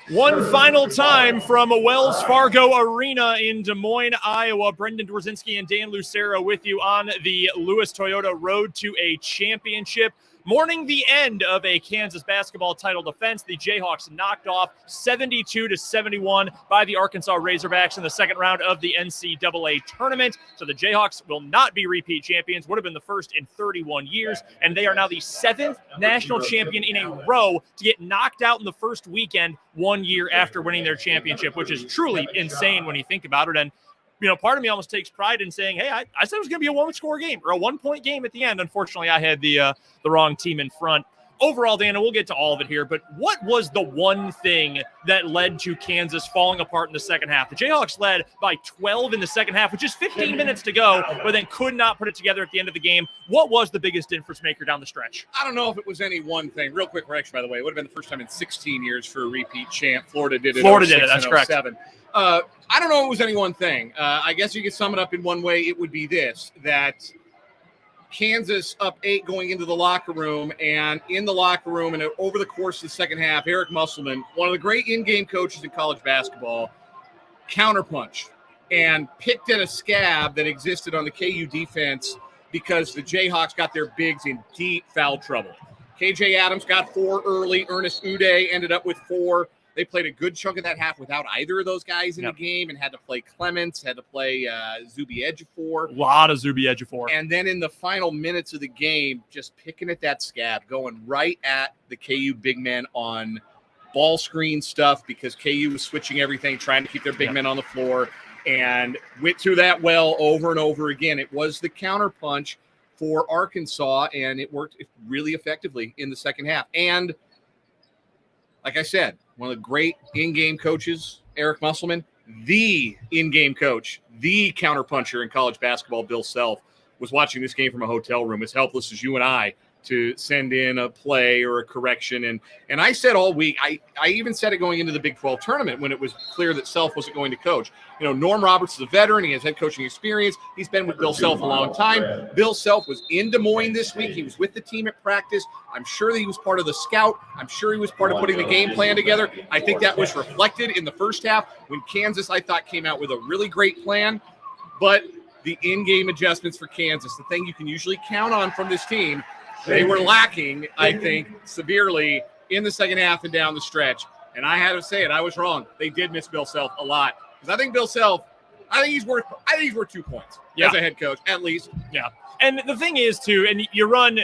One final time from Wells Fargo Arena in Des Moines, Iowa. Brendan Dzwierzynski and Dan Lucero with you on the Lewis Toyota Road to a Championship. Mourning the end of a Kansas basketball title defense, the Jayhawks knocked off 72-71 by the Arkansas Razorbacks in the second round of the NCAA tournament. So the Jayhawks will not be repeat champions, would have been the first in 31 years, and they are now the seventh national champion in a row to get knocked out in the first weekend 1 year after winning their championship, which is truly insane when you think about it. And part of me almost takes pride in saying, hey, I said it was going to be a one-score game or a one-point game at the end. Unfortunately, I had the wrong team in front. Overall, Dana, we'll get to all of it here, but what was the one thing that led to Kansas falling apart in the second half? The Jayhawks led by 12 in the second half, with just 15 minutes to go, but then could not put it together at the end of the game. What was the biggest difference maker down the stretch? I don't know if it was any one thing. Real quick correction, by the way. It would have been the first time in 16 years for a repeat champ. Florida did it. That's correct. I don't know if it was any one thing. I guess you could sum it up in one way. It would be this, that Kansas up 8 going into the locker room, and in the locker room and over the course of the second half, Eric Musselman, one of the great in-game coaches in college basketball, counterpunched and picked at a scab that existed on the KU defense because the Jayhawks got their bigs in deep foul trouble. KJ Adams got 4 early. Ernest Uday ended up with 4. They played a good chunk of that half without either of those guys in the game and had to play Clements, had to play Zuby Ejiofor. A lot of Zuby Ejiofor. And then in the final minutes of the game, just picking at that scab, going right at the KU big men on ball screen stuff because KU was switching everything, trying to keep their big men on the floor, and went through that well over and over again. It was the counterpunch for Arkansas, and it worked really effectively in the second half. And like I said, one of the great in-game coaches, Eric Musselman, the in-game coach, the counterpuncher in college basketball, Bill Self, was watching this game from a hotel room, as helpless as you and I, to send in a play or a correction. And I said all week, I even said it going into the Big 12 tournament when it was clear that Self wasn't going to coach. Norm Roberts is a veteran. He has head coaching experience. He's been with Bill Self a long time. Bill Self was in Des Moines this week. He was with the team at practice. I'm sure that he was part of the scout. I'm sure he was part of putting the game plan together. I think that was reflected in the first half when Kansas, I thought, came out with a really great plan. But the in-game adjustments for Kansas, the thing you can usually count on from this team, they were lacking, I think, severely in the second half and down the stretch. And I had to say it, I was wrong. They did miss Bill Self a lot. Because I think Bill Self, I think he's worth 2 points as a head coach, at least. Yeah. And the thing is, too, and you run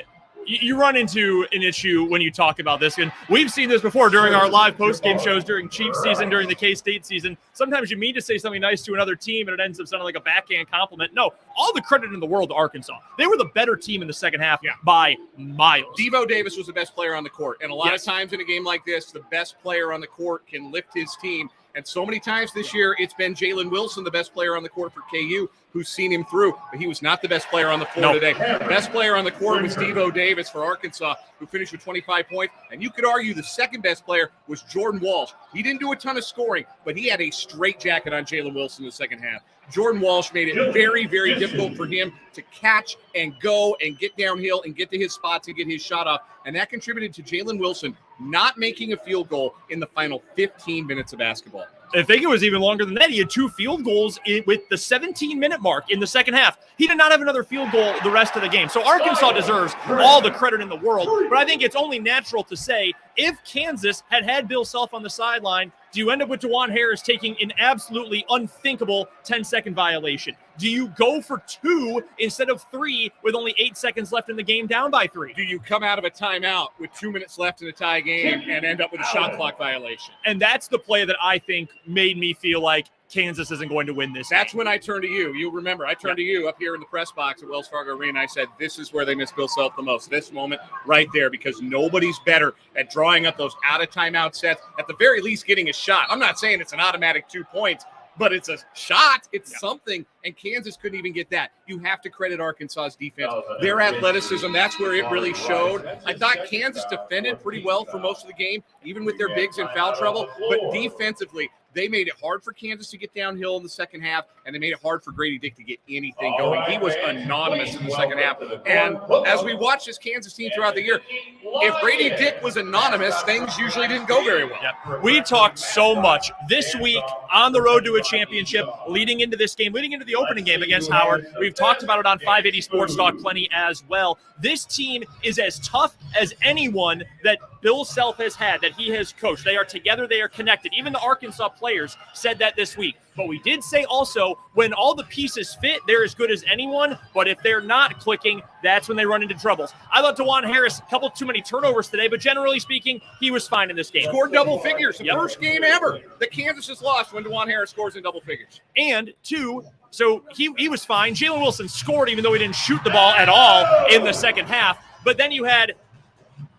into an issue when you talk about this, and we've seen this before during our live post-game shows during Chiefs season, during the K-State season. Sometimes you mean to say something nice to another team, and it ends up sounding like a backhand compliment. No, all the credit in the world to Arkansas. They were the better team in the second half by miles. Devo Davis was the best player on the court, and a lot of times in a game like this, the best player on the court can lift his team. And so many times this year, it's been Jalen Wilson, the best player on the court for KU, who's seen him through. But he was not the best player on the floor today. The best player on the court was Devo Davis for Arkansas, who finished with 25 points. And you could argue the second best player was Jordan Walsh. He didn't do a ton of scoring, but he had a straitjacket on Jalen Wilson in the second half. Jordan Walsh made it very, very difficult for him to catch and go and get downhill and get to his spots and get his shot off. And that contributed to Jalen Wilson not making a field goal in the final 15 minutes of basketball. I think it was even longer than that. He had 2 field goals with the 17-minute mark in the second half. He did not have another field goal the rest of the game. So Arkansas deserves all the credit in the world. But I think it's only natural to say, if Kansas had Bill Self on the sideline, do you end up with DeJuan Harris taking an absolutely unthinkable 10-second violation? Do you go for 2 instead of 3 with only 8 seconds left in the game, down by 3? Do you come out of a timeout with 2 minutes left in a tie game and end up with a shot clock violation? And that's the play that I think made me feel like Kansas isn't going to win this That's game. When I turned to you. You remember, I turned to you up here in the press box at Wells Fargo Arena. I said, this is where they miss Bill Self the most. This moment right there, because nobody's better at drawing up those out-of-timeout sets, at the very least getting a shot. I'm not saying it's an automatic 2 points, but it's a shot. It's something, and Kansas couldn't even get that. You have to credit Arkansas's defense. Their athleticism, that's where it really showed. I thought Kansas defended pretty well for most of the game, even with their bigs in foul trouble, but defensively, They made it hard for Kansas to get downhill in the second half, and they made it hard for Grady Dick to get anything going. He was anonymous in the second half. And as we watch this Kansas team throughout the year, if Grady Dick was anonymous, things usually didn't go very well. Yep. We talked so much this week on the road to a championship, leading into this game, leading into the opening game against Howard. We've talked about it on 580 Sports Talk plenty as well. This team is as tough as anyone that Bill Self has had, that he has coached. They are together. They are connected. Even the Arkansas players said that this week. But we did say also, when all the pieces fit, they're as good as anyone. But if they're not clicking, that's when they run into troubles. I thought DeJuan Harris, a couple too many turnovers today, but generally speaking, he was fine in this game. Scored double figures. The first game ever that Kansas has lost when DeJuan Harris scores in double figures. And two, so he was fine. Jalen Wilson scored even though he didn't shoot the ball at all in the second half. But then you had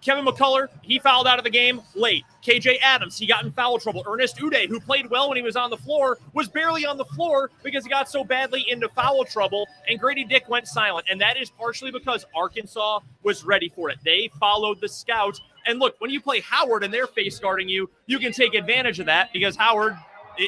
Kevin McCullough, he fouled out of the game late. KJ Adams, he got in foul trouble. Ernest Uday, who played well when he was on the floor, was barely on the floor because he got so badly into foul trouble, and Grady Dick went silent. And that is partially because Arkansas was ready for it. They followed the scouts. And look, when you play Howard and they're face guarding you, you can take advantage of that because Howard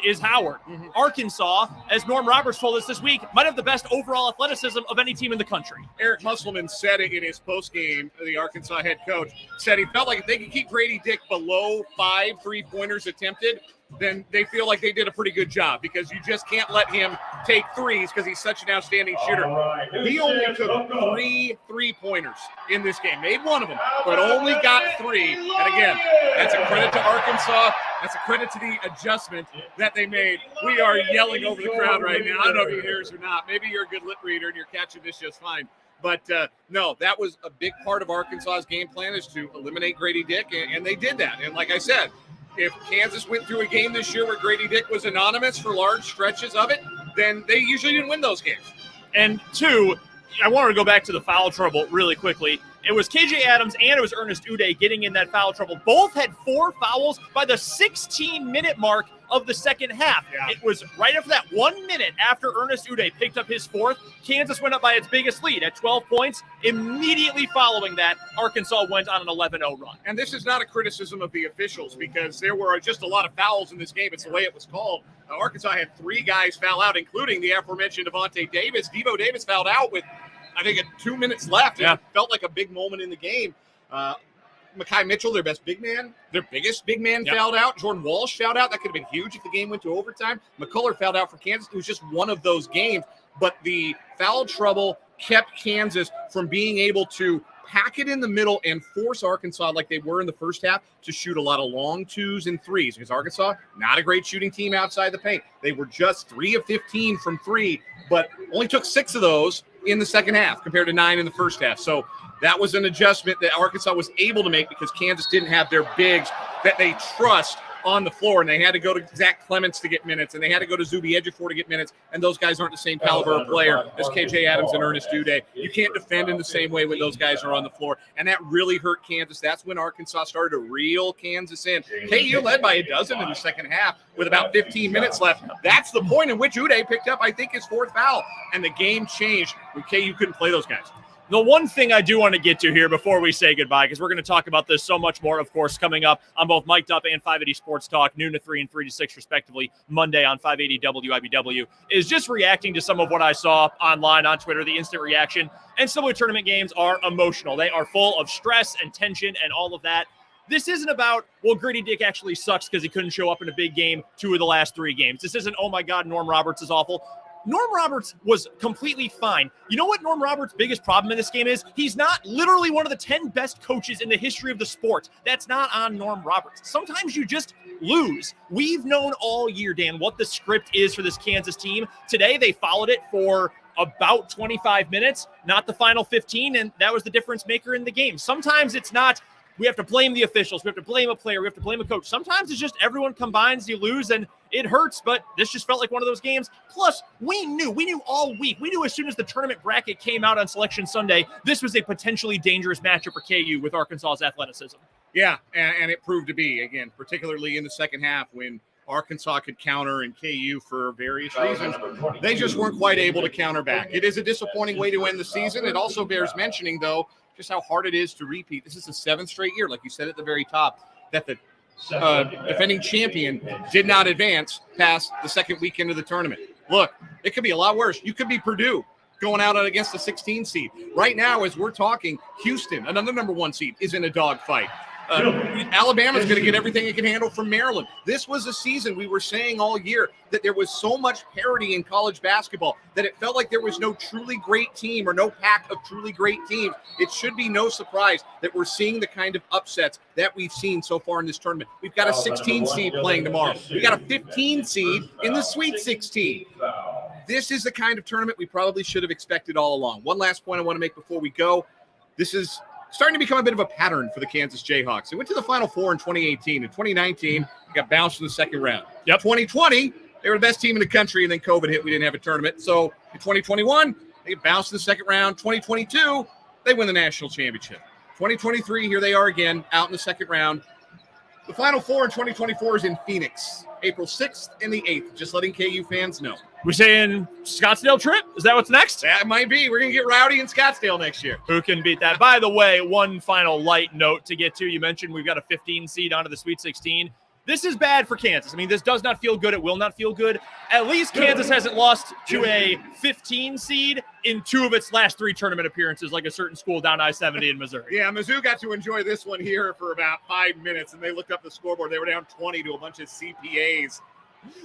is Howard. Mm-hmm. Arkansas, as Norm Roberts told us this week, might have the best overall athleticism of any team in the country. Eric Musselman said it in his postgame. The Arkansas head coach said he felt like if they could keep Grady Dick below 5 3-pointers attempted, then they feel like they did a pretty good job because you just can't let him take threes because he's such an outstanding shooter. Right. He only took 3 3-pointers in this game. Made one of them, but only got 3. And again, that's a credit to Arkansas. That's a credit to the adjustment that they made. We are yelling over the crowd right now. I don't know if you hear us or not. Maybe you're a good lip reader and you're catching this just fine. But, no, that was a big part of Arkansas's game plan is to eliminate Grady Dick, and they did that. And like I said, if Kansas went through a game this year where Grady Dick was anonymous for large stretches of it, then they usually didn't win those games. And two, I wanted to go back to the foul trouble really quickly. It was KJ Adams and it was Ernest Uday getting in that foul trouble. Both had 4 fouls by the 16-minute mark of the second half. Yeah. It was right after that 1 minute after Ernest Uday picked up his 4th. Kansas went up by its biggest lead at 12 points. Immediately following that, Arkansas went on an 11-0 run. And this is not a criticism of the officials because there were just a lot of fouls in this game. It's the way it was called. Arkansas had 3 guys foul out, including the aforementioned Devontae Davis. Devo Davis fouled out with, I think, 2 minutes left. Yeah. It felt like a big moment in the game. Mekhi Mitchell, their best big man, their biggest big man, fouled out. Jordan Walsh fouled out. That could have been huge if the game went to overtime. McCullough fouled out for Kansas. It was just one of those games. But the foul trouble kept Kansas from being able to pack it in the middle and force Arkansas, like they were in the first half, to shoot a lot of long 2s and 3s. Because Arkansas, not a great shooting team outside the paint. They were just 3 of 15 from 3, but only took 6 of those in the second half compared to 9 in the first half. So that was an adjustment that Arkansas was able to make because Kansas didn't have their bigs that they trust on the floor, and they had to go to Zach Clements to get minutes, and they had to go to Zuby Ejiofor to get minutes, and those guys aren't the same caliber of player as KJ Adams and Ernest Uday. You can't defend in the same way when those guys are on the floor, and that really hurt Kansas. That's when Arkansas started to reel Kansas in. KU led by 12 in the second half with about 15 minutes left. That's the point in which Uday picked up, I think, his 4th foul, and the game changed when KU couldn't play those guys. The one thing I do want to get to here before we say goodbye, because we're going to talk about this so much more, of course, coming up on both Mic'd Up and 580 Sports Talk, noon to 3 and 3 to 6, respectively, Monday on 580 WIBW, is just reacting to some of what I saw online on Twitter, the instant reaction. NCAA tournament games are emotional. They are full of stress and tension and all of that. This isn't about, well, Grady Dick actually sucks because he couldn't show up in a big game 2 of the last 3 games. This isn't, oh, my God, Norm Roberts is awful. Norm Roberts was completely fine. You know what Norm Roberts' biggest problem in this game is? He's not literally one of the 10 best coaches in the history of the sport. That's not on Norm Roberts. Sometimes you just lose. We've known all year, Dan, what the script is for this Kansas team. Today, they followed it for about 25 minutes, not the final 15, and that was the difference maker in the game. Sometimes it's not, we have to blame the officials, we have to blame a player, we have to blame a coach. Sometimes it's just everyone combines, you lose, and it hurts, but this just felt like one of those games. Plus, we knew all week. We knew as soon as the tournament bracket came out on Selection Sunday, this was a potentially dangerous matchup for KU with Arkansas's athleticism. Yeah, and it proved to be, again, particularly in the second half when Arkansas could counter and KU, for various reasons, they just weren't quite able to counter back. It is a disappointing way to end the season. It also bears mentioning, though, just how hard it is to repeat. This is the 7th straight year, like you said at the very top, that the defending champion, did not advance past the second weekend of the tournament. Look, it could be a lot worse. You could be Purdue going out against the 16 seed. Right now, as we're talking, Houston, another number 1 seed, is in a dogfight. Alabama's going to get everything it can handle from Maryland. This was a season we were saying all year that there was so much parity in college basketball that it felt like there was no truly great team or no pack of truly great teams. It should be no surprise that we're seeing the kind of upsets that we've seen so far in this tournament. We've got a 16 seed playing tomorrow. We got a 15 seed in the Sweet 16. This is the kind of tournament we probably should have expected all along. One last point I want to make before we go. This is starting to become a bit of a pattern for the Kansas Jayhawks. They went to the Final Four in 2018. In 2019, got bounced in the second round. 2020, they were the best team in the country, and then COVID hit. We didn't have a tournament. So in 2021, they bounced in the second round. 2022, they win the national championship. 2023, here they are again, out in the second round. The Final Four in 2024 is in Phoenix, April 6th and the 8th. Just letting KU fans know. We're saying Scottsdale trip? Is that what's next? That might be. We're going to get rowdy in Scottsdale next year. Who can beat that? By the way, one final light note to get to. You mentioned we've got a 15 seed onto the Sweet 16. This is bad for Kansas. I mean, this does not feel good. It will not feel good. At least Kansas hasn't lost to a 15 seed in 2 of its last 3 tournament appearances, like a certain school down I-70 in Missouri. Yeah, Mizzou got to enjoy this one here for about 5 minutes, and they looked up the scoreboard. They were down 20 to a bunch of CPAs.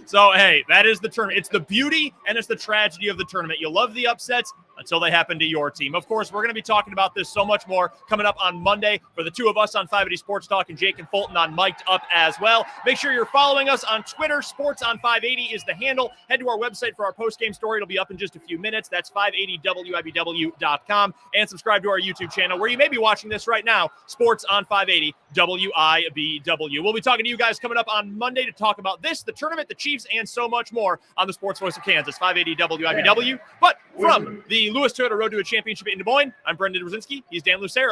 So, hey, that is the tournament. It's the beauty and it's the tragedy of the tournament. You love the upsets until they happen to your team. Of course, we're going to be talking about this so much more coming up on Monday for the 2 of us on 580 Sports Talk and Jake and Fulton on Mic'd Up as well. Make sure you're following us on Twitter. Sports on 580 is the handle. Head to our website for our post-game story. It'll be up in just a few minutes. That's 580wibw.com. And subscribe to our YouTube channel where you may be watching this right now, Sports on 580 WIBW. We'll be talking to you guys coming up on Monday to talk about this, the tournament, the Chiefs, and so much more on the Sports Voice of Kansas, 580 WIBW. But from the Lewis Toyota Road to a Championship in Des Moines, I'm Brendan Dzwierzynski. He's Dan Lucero.